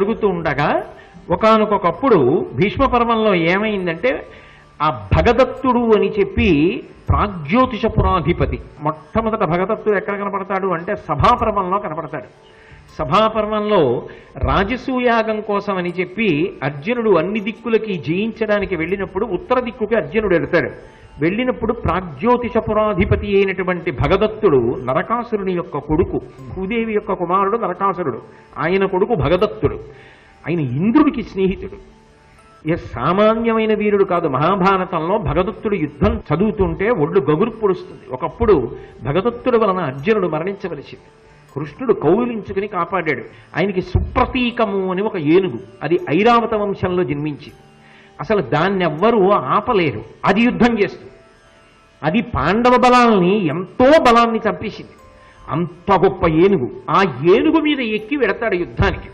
జరుగుతూ ఉండగా ఒకానొకప్పుడు భీష్మ పర్వంలో ఏమైందంటే ఆ భగదత్తుడు అని చెప్పి ప్రాగ్జ్యోతిషపురాధిపతి మొట్టమొదట భగదత్తుడు ఎక్కడ కనపడతాడు అంటే సభాపర్వంలో కనపడతాడు. సభాపర్వంలో రాజసూయాగం కోసం అని చెప్పి అర్జునుడు అన్ని దిక్కులకి జయించడానికి వెళ్ళినప్పుడు ఉత్తర దిక్కుకి అర్జునుడు వెళ్తాడు. వెళ్ళినప్పుడు ప్రాగ్జ్యోతిషపురాధిపతి అయినటువంటి భగదత్తుడు నరకాసురుని యొక్క కొడుకు, భూదేవి యొక్క కుమారుడు నరకాసురుడు, ఆయన కొడుకు భగదత్తుడు. ఆయన ఇంద్రుడికి స్నేహితుడు. సామాన్యమైన వీరుడు కాదు. మహాభారతంలో భగదత్తుడు యుద్ధం చదువుతుంటే ఒళ్ళు గగురు పొడుస్తుంది. ఒకప్పుడు భగదత్తుడు వలన అర్జునుడు మరణించవలసింది. కృష్ణుడు కౌలించుకుని కాపాడాడు. ఆయనకి సుప్రతీకము అని ఒక ఏనుగు, అది ఐరావత వంశంలో జన్మించి అసలు దాన్ని ఎవ్వరూ ఆపలేరు. అది యుద్ధం చేస్తుంది. అది పాండవ బలాల్ని ఎంతో బలాన్ని చంపేసింది. అంత గొప్ప ఏనుగు. ఆ ఏనుగు మీద ఎక్కి వెడతాడు యుద్ధానికి.